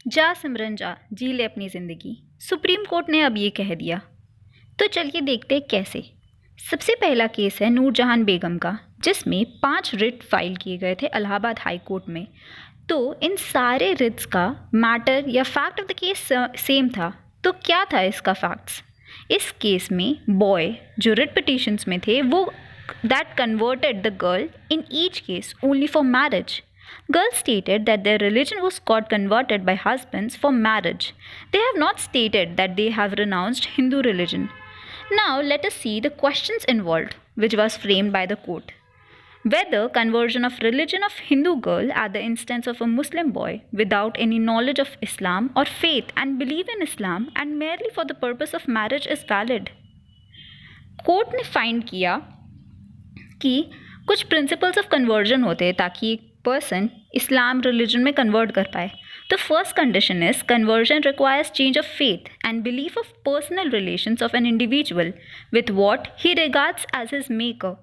जा सिमरन जा, जी ले अपनी ज़िंदगी। सुप्रीम कोर्ट ने अब ये कह दिया। तो चलिए देखते हैं कैसे। सबसे पहला केस है नूरजहान बेगम का, जिसमें 5 रिट फाइल किए गए थे इलाहाबाद हाई कोर्ट में। तो इन सारे रिट्स का मैटर या fact of the case same था। तो क्या था इसका फैक्ट्स? इस केस में बॉय जो रिट पिटिशंस में थे वो that converted the girl in each case only for marriage. Girls stated that their religion was got converted by husbands for marriage. They have not stated that they have renounced Hindu religion. Now let us see the questions involved, which was framed by the court. Whether conversion of religion of Hindu girl at the instance of a Muslim boy without any knowledge of Islam or faith and belief in Islam and merely for the purpose of marriage is valid. Court ने find किया कि कुछ principles of conversion होते हैं ताकि एक person Islam religion में convert कर पाए। तो first condition is conversion requires change of faith and belief of personal relations of an individual with what he regards as his maker.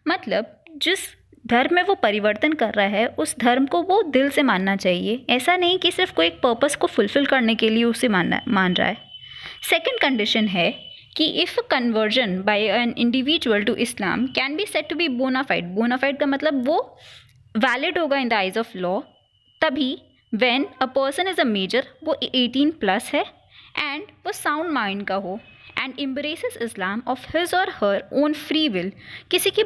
मतलब जिस धर्म में वो परिवर्तन कर रहा है उस धर्म को वो दिल से मानना चाहिए, ऐसा नहीं कि सिर्फ कोई एक पर्पस को फुलफिल करने के लिए उसे मान रहा है। सेकेंड कंडीशन है कि if conversion by an individual to Islam can be set to be bonafide. Bonafide का मतलब वो वैलिड होगा in the eyes of law तभी when a person is a major, वो 18+ है एंड वो साउंड माइंड का हो and embraces Islam of his or her own free will. किसी के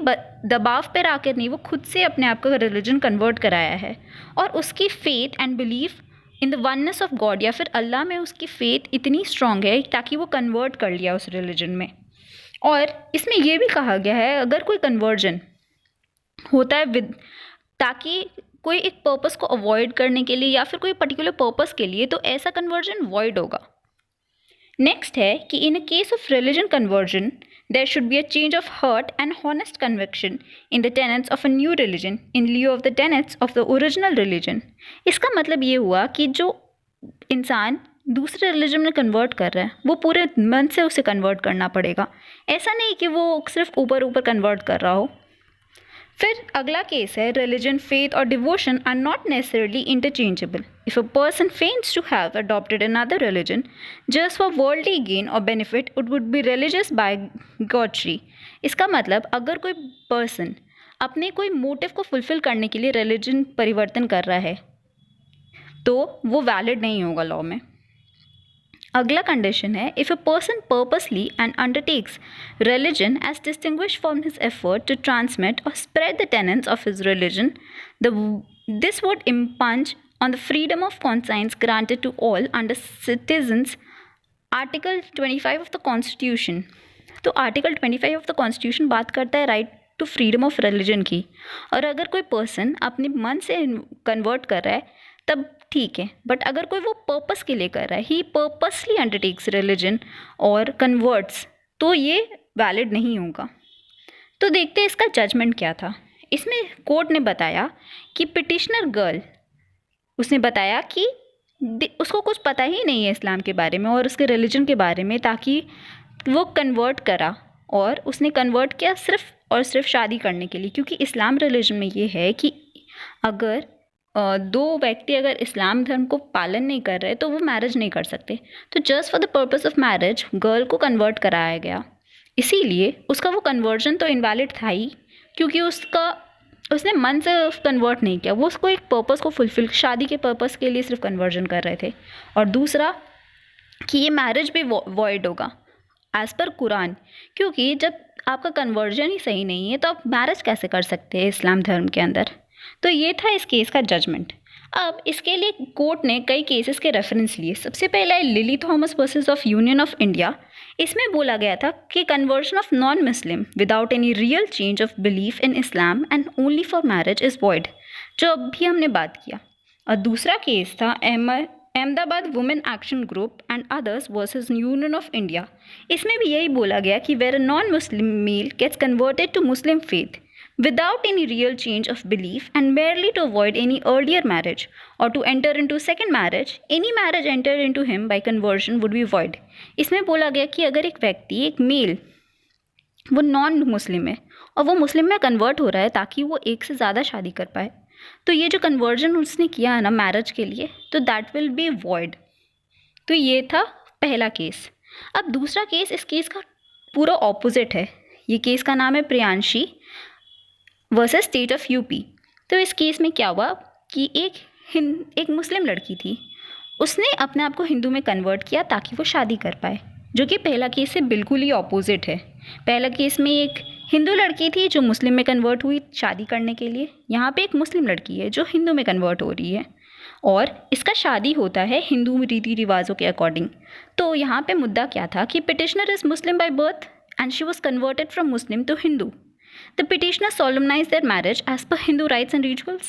दबाव पर आकर नहीं, वो खुद से अपने आप का रिलीजन कन्वर्ट कराया है और उसकी faith and belief in the oneness of God या फिर अल्लाह में उसकी फेथ इतनी स्ट्रॉन्ग है ताकि वो कन्वर्ट कर लिया उस रिलीजन में। और इसमें यह भी कहा गया है अगर कोई कन्वर्जन होता है ताकि कोई एक पर्पस को अवॉइड करने के लिए या फिर कोई पर्टिकुलर पर्पस के लिए, तो ऐसा कन्वर्जन वॉइड होगा। नेक्स्ट है कि in a case of religion conversion there should be a change of heart and honest conviction in the tenets of a new religion in lieu of the tenets of the original religion. इसका मतलब ये हुआ कि जो इंसान दूसरे religion में convert कर रहा है वो पूरे मन से उसे कन्वर्ट करना पड़ेगा, ऐसा नहीं कि वो सिर्फ ऊपर ऊपर कन्वर्ट कर रहा हो। फिर अगला केस है religion, faith or devotion are not necessarily interchangeable. If a person feigns to have adopted another religion just for worldly gain or benefit it would be religious bigotry. इसका मतलब अगर कोई पर्सन अपने कोई motive को fulfil करने के लिए रिलीजन परिवर्तन कर रहा है तो वो वैलिड नहीं होगा लॉ में। अगला कंडीशन है if a person purposely and undertakes religion as distinguish from his effort to transmit or spread the tenets of his religion this would impinge on the freedom of conscience granted to all under citizens article 25 of the constitution. तो article 25 of the constitution बात करता है right to freedom of religion की, और अगर कोई person अपने मन से कन्वर्ट कर रहा है तब ठीक है, बट अगर कोई वो पर्पस के लिए कर रहा है, ही पर्पसली अंडरटेक्स रिलीजन और कन्वर्ट्स, तो ये वैलिड नहीं होगा। तो देखते हैं इसका जजमेंट क्या था। इसमें कोर्ट ने बताया कि पिटिशनर गर्ल, उसने बताया कि उसको कुछ पता ही नहीं है इस्लाम के बारे में और उसके रिलीजन के बारे में, ताकि वो कन्वर्ट करा और उसने कन्वर्ट किया सिर्फ और सिर्फ शादी करने के लिए, क्योंकि इस्लाम रिलीजन में ये है कि अगर दो व्यक्ति अगर इस्लाम धर्म को पालन नहीं कर रहे तो वो मैरिज नहीं कर सकते। तो just for the purpose of marriage girl को कन्वर्ट कराया गया, इसीलिए उसका वो कन्वर्जन तो इनवैलिड था ही, क्योंकि उसने मन से कन्वर्ट नहीं किया, वो उसको एक पर्पस को फुलफिल, शादी के पर्पस के लिए सिर्फ कन्वर्जन कर रहे थे। और दूसरा कि ये मैरिज भी वॉइड होगा एज़ पर कुरान, क्योंकि जब आपका कन्वर्जन ही सही नहीं है तो आप मैरिज कैसे कर सकते हैं इस्लाम धर्म के अंदर। तो ये था इस केस का जजमेंट। अब इसके लिए कोर्ट ने कई केसेस के रेफरेंस लिए। सबसे पहला है Lily Thomas versus of Union of India. इसमें बोला गया था कि conversion of non Muslim without any real change of belief in Islam and only for marriage is void, जो अभी हमने बात किया। और दूसरा केस था Ahmedabad women action group and others versus union of India. इसमें भी यही बोला गया कि where a non Muslim male gets converted to Muslim faith without any real change of belief and merely to avoid any earlier marriage or to enter into second marriage, any marriage entered into him by conversion would be void। इसमें बोला गया कि अगर एक व्यक्ति, एक mail, वो non Muslim है और वो मुस्लिम में कन्वर्ट हो रहा है ताकि वो एक से ज़्यादा शादी कर पाए, तो ये जो कन्वर्जन उसने किया है ना मैरिज के लिए, तो दैट विल बी वॉइड। तो ये था पहला केस। अब दूसरा केस इस केस का पूरा ऑपोजिट है। ये केस का नाम है Priyanshi versus state of UP. तो इस केस में क्या हुआ कि एक मुस्लिम लड़की थी, उसने अपने आप को हिंदू में कन्वर्ट किया ताकि वो शादी कर पाए, जो कि पहला केस से बिल्कुल ही ऑपोजिट है। पहला केस में एक हिंदू लड़की थी जो मुस्लिम में कन्वर्ट हुई शादी करने के लिए, यहाँ पे एक मुस्लिम लड़की है जो हिंदू में कन्वर्ट हो रही है और इसका शादी होता है हिंदू रीति रिवाजों के अकॉर्डिंग। तो यहाँ पे मुद्दा क्या था कि petitioner is Muslim by birth and she was converted from Muslim to Hindu. The petitioner solemnized their marriage as per Hindu rites and rituals.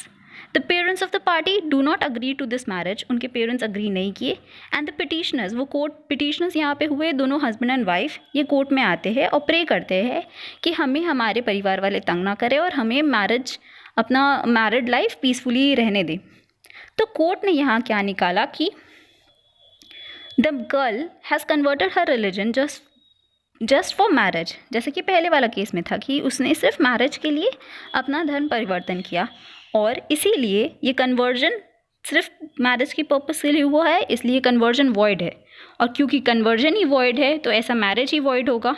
The parents of the party do not agree to this marriage. उनके parents agree नहीं किए and the petitioners, वो court petitioners यहाँ पे हुए दोनों husband and wife, ये court में आते हैं और प्रे करते हैं कि हमें हमारे परिवार वाले तंग ना करें और हमें अपना मैरिड लाइफ पीसफुली रहने दें। तो कोर्ट ने यहाँ क्या निकाला कि the girl has converted her religion just for marriage, जैसे कि पहले वाला केस में था कि उसने सिर्फ मैरिज के लिए अपना धर्म परिवर्तन किया और इसीलिए ये कन्वर्जन सिर्फ मैरिज की पर्पस के लिए हुआ है, इसलिए कन्वर्जन वॉइड है। और क्योंकि कन्वर्जन ही वॉइड है तो ऐसा मैरिज ही वॉइड होगा।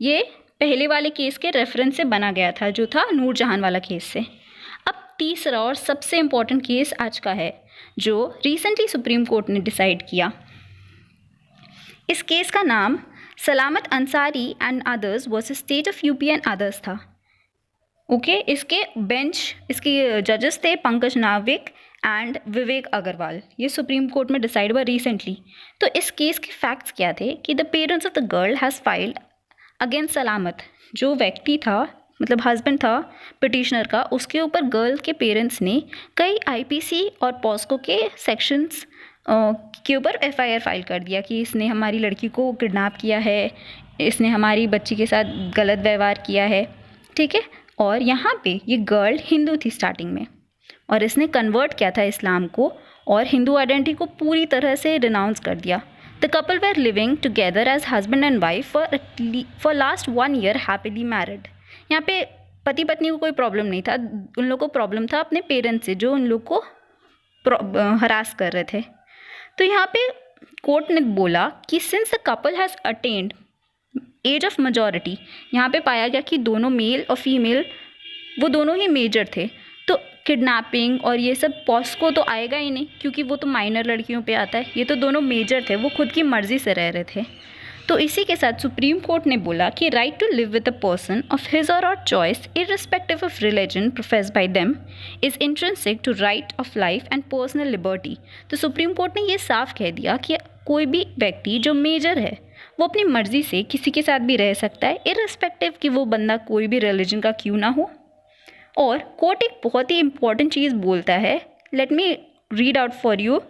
ये पहले वाले केस के रेफरेंस से बना गया था, जो था नूरजहान वाला केस से। अब तीसरा और सबसे इम्पॉर्टेंट केस आज का है जो रिसेंटली सुप्रीम कोर्ट ने डिसाइड किया। इस केस का नाम सलामत Ansari and others versus state of UP and others था। ओके, इसके जजेस थे पंकज नाविक एंड विवेक अग्रवाल। ये सुप्रीम कोर्ट में डिसाइड हुआ रिसेंटली। तो इस केस के फैक्ट्स क्या थे कि the parents of the girl has filed against सलामत, जो व्यक्ति था मतलब हस्बैंड था पिटिशनर का, उसके ऊपर गर्ल के पेरेंट्स ने कई आईपीसी और पॉस्को के सेक्शंस के ऊपर एफआईआर फाइल कर दिया कि इसने हमारी लड़की को किडनैप किया है, इसने हमारी बच्ची के साथ गलत व्यवहार किया है। ठीक है, और यहाँ पे ये गर्ल हिंदू थी स्टार्टिंग में और इसने कन्वर्ट किया था इस्लाम को और हिंदू आइडेंटिटी को पूरी तरह से रिनाउंस कर दिया। The couple were living together as husband and wife for last 1 year happily married. यहाँ पे पति पत्नी को कोई प्रॉब्लम नहीं था, उन लोगों को प्रॉब्लम था अपने पेरेंट्स से जो उन लोग को हरास कर रहे थे। तो यहाँ पे कोर्ट ने बोला कि since the couple has attained age of majority, यहाँ पे पाया गया कि दोनों मेल और फीमेल वो दोनों ही मेजर थे, तो किडनैपिंग और ये सब पॉस्को तो आएगा ही नहीं क्योंकि वो तो माइनर लड़कियों पे आता है। ये तो दोनों मेजर थे, वो खुद की मर्ज़ी से रह रहे थे। तो इसी के साथ सुप्रीम कोर्ट ने बोला कि right to live with a person of his or her choice irrespective of religion professed by them is intrinsic to right of life and personal liberty. तो सुप्रीम कोर्ट ने ये साफ कह दिया कि कोई भी व्यक्ति जो मेजर है वो अपनी मर्जी से किसी के साथ भी रह सकता है, इररिस्पेक्टिव कि वो बंदा कोई भी रिलीजन का क्यों ना हो। और कोर्ट एक बहुत ही इंपॉर्टेंट चीज़ बोलता है, let me read out for you.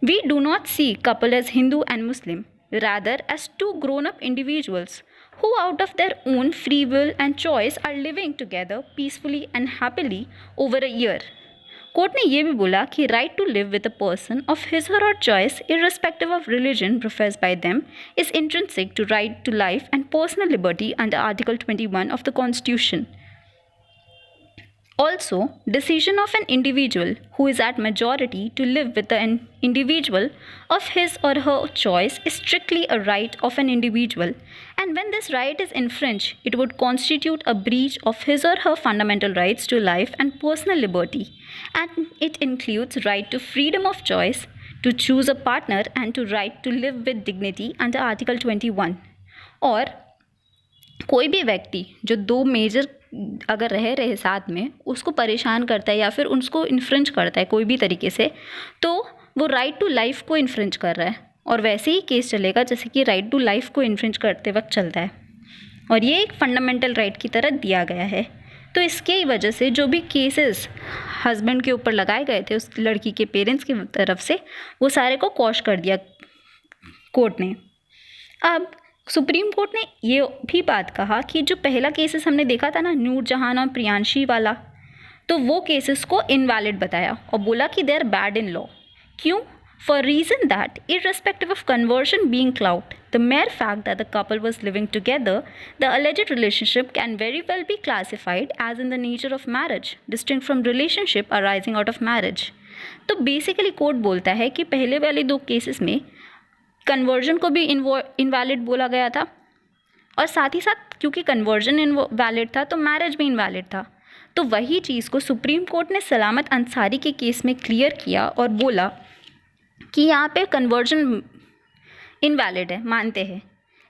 We do not see couple as Hindu and Muslim, rather as two grown-up individuals who out of their own free will and choice are living together peacefully and happily over a year. Court ने यह भी बोला कि right to live with a person of his or her choice irrespective of religion professed by them is intrinsic to right to life and personal liberty under Article 21 of the Constitution. Also, decision of an individual who is at majority to live with an individual of his or her choice is strictly a right of an individual, and when this right is infringed, it would constitute a breach of his or her fundamental rights to life and personal liberty, and it includes right to freedom of choice, to choose a partner, and to right to live with dignity under Article 21. और कोई भी व्यक्ति जो दो major अगर रह रहे साथ में उसको परेशान करता है या फिर उसको इन्फ्रिंज करता है कोई भी तरीके से, तो वो राइट टू लाइफ को इन्फ्रिंज कर रहा है और वैसे ही केस चलेगा जैसे कि राइट टू लाइफ को इन्फ्रिंज करते वक्त चलता है और ये एक फंडामेंटल राइट की तरह दिया गया है। तो इसके वजह से जो भी केसेस हस्बैंड के ऊपर लगाए गए थे उस लड़की के पेरेंट्स की तरफ से, वो सारे को क्वॉश कर दिया कोर्ट ने। अब सुप्रीम कोर्ट ने ये भी बात कहा कि जो पहला केसेस हमने देखा था ना नूरजहान और प्रियांशी वाला, तो वो केसेस को इनवैलिड बताया और बोला कि they are bad in law. क्यों? For reason that irrespective of conversion being cloud, the the mere fact that the couple was living together, the alleged relationship can very well be classified as in the nature of marriage, distinct from relationship arising out of marriage. तो basically court बोलता है कि पहले वाले दो cases में conversion को भी इनवैलिड बोला गया था, और साथ ही साथ क्योंकि कन्वर्जन इनवैलिड था तो मैरिज भी इनवैलिड था। तो वही चीज़ को सुप्रीम कोर्ट ने सलामत अंसारी के केस में क्लियर किया और बोला कि यहाँ पे कन्वर्जन इनवैलिड है, मानते हैं,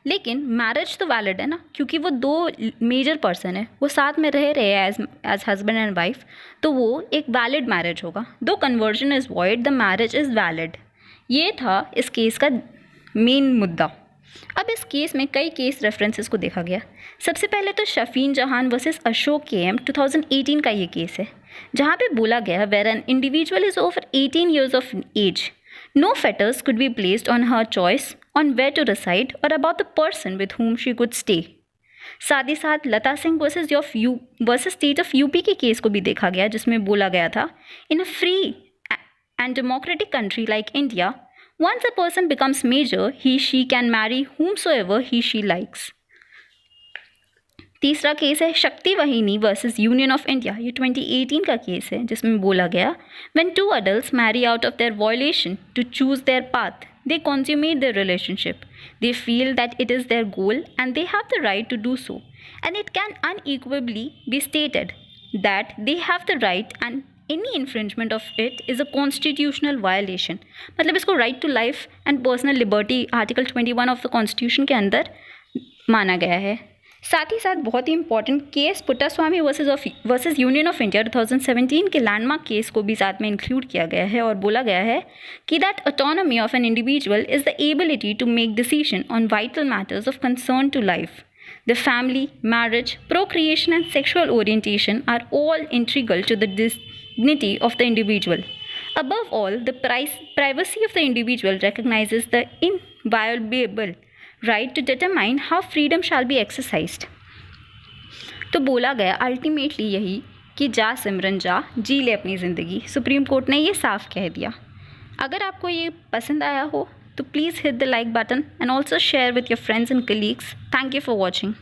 लेकिन मैरिज तो वैलिड है ना, क्योंकि वो दो मेजर पर्सन है, वो साथ में रह रहे हैं एज हस्बैंड एंड वाइफ, तो वो एक वैलिड मैरिज होगा। दो conversion is void, the marriage is valid. ये था इस केस का मेन मुद्दा। अब इस केस में कई केस रेफरेंसेस को देखा गया। सबसे पहले तो शफीन जहान वर्सेस अशोक KM 2018 का ये केस है, जहाँ पे बोला गया where an individual is over 18 years of age, no fetters could be placed on her choice on where to reside or about the person with whom she could stay. साथ ही साथ Lata Singh versus state of UP के केस को भी देखा गया, जिसमें बोला गया था in a free and democratic country like India, once a person becomes major, she can marry whomsoever she likes. तीसरा केस है शक्ति वहीनी वर्सेस यूनियन ऑफ इंडिया, ये 2018 का केस है, जिसमें बोला गया when two adults marry out of their violation to choose their path, they consummate their relationship. They feel that it is their goal and they have the right to do so. And it can unequivocally be stated that they have the right and any infringement of it is a constitutional violation. मतलब इसको right to life and personal liberty article 21 of the constitution के अंदर माना गया है। साथ ही साथ बहुत ही important case Puttaswamy versus union of India 2017 के लैंडमार्क केस को भी साथ में इंक्लूड किया गया है और बोला गया है कि that autonomy of an individual is the ability to make decision on vital matters of concern to life. The family, marriage, procreation and sexual orientation are all integral to the dignity of the individual. Above all, the privacy of the individual recognizes the inviolable right to determine how freedom shall be exercised. तो बोला गया ultimately यही कि जा सिमरन जा, जी ले अपनी ज़िंदगी. सुप्रीम कोर्ट ने ये साफ कह दिया. अगर आपको ये पसंद आया हो तो please hit the like button and also share with your friends and colleagues. Thank you for watching.